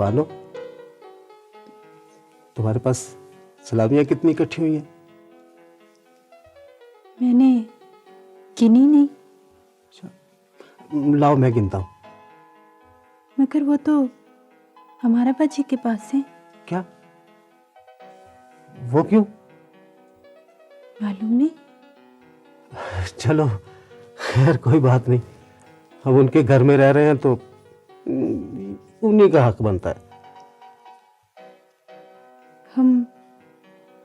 बानो, तुम्हारे पास सलामियां कितनी इकट्ठी हुई हैं? मैंने गिनी नहीं। लाओ मैं गिनता हूँ। मगर वो तो हमारा बाजी के पास है। क्या? वो क्यों? मालूम नहीं। चलो खैर कोई बात नहीं, हम उनके घर में रह रहे हैं तो उन्हीं का हक बनता है। हम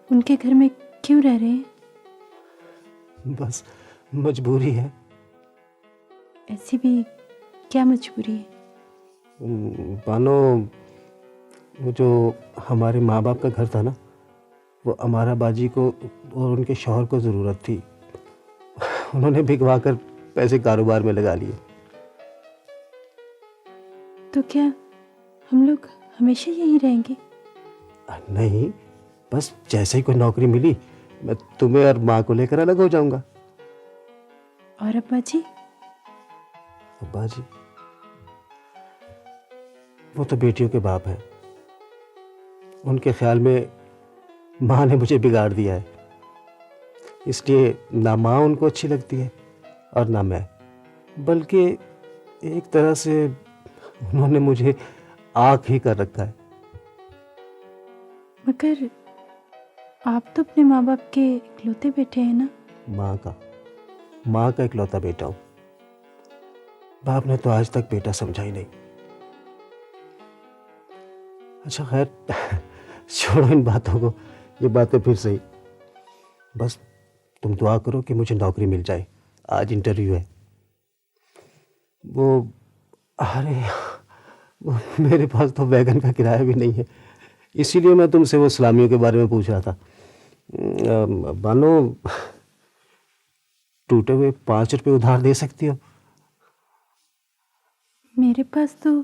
उनके घर में क्यों रह रहे हैं? बस मजबूरी है। ऐसी भी क्या मजबूरी है? बानो, वो जो हमारे माँ बाप का घर था ना, वो अमारा बाजी को और उनके शौहर को ज़रूरत थी। उन्होंने भिगवा कर पैसे कारोबार में लगा लिए। तो क्या हम लोग हमेशा यहीं रहेंगे? नहीं, बस जैसे ही कोई नौकरी मिली मैं तुम्हें और माँ को लेकर अलग हो जाऊंगा। और अब्बा जी? अब्बा जी वो तो बेटियों के बाप हैं। उनके ख्याल में माँ ने मुझे बिगाड़ दिया है, इसलिए ना माँ उनको अच्छी लगती है और ना मैं। बल्कि एक तरह से उन्होंने मुझे आँख ही कर रखा है। मगर आप तो अपने माँ बाप के इकलौते बेटे हैं ना? माँ का इकलौता बेटा हूँ। बाप ने तो आज तक बेटा समझा ही नहीं। अच्छा खैर छोड़ो इन बातों को, ये बातें फिर सही। बस तुम दुआ करो कि मुझे नौकरी मिल जाए। आज इंटरव्यू है। अरे वो मेरे पास तो वैगन का किराया भी नहीं है, इसीलिए मैं तुमसे वो सलामियों के बारे में पूछ रहा था। बानो, टूटे हुए 5 रुपए उधार दे सकती हो? मेरे पास तो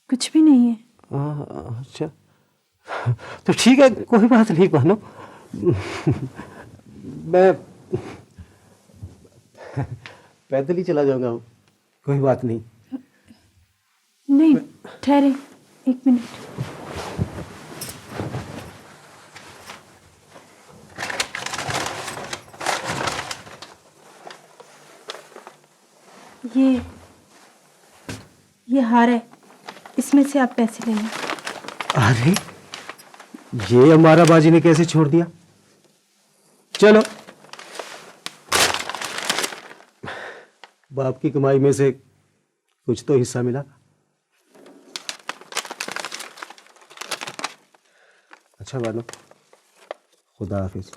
कुछ भी नहीं है। अच्छा तो ठीक है, कोई बात नहीं बानो, मैं पैदल ही चला जाऊंगा, कोई बात नहीं। नहीं, ठहरे 1 मिनट। ये हार है, इसमें से आप पैसे ले लें। अरे ये हमारा बाजी ने कैसे छोड़ दिया? चलो, बाप की कमाई में से कुछ तो हिस्सा मिला। अच्छा बानो, खुदा हाफिज।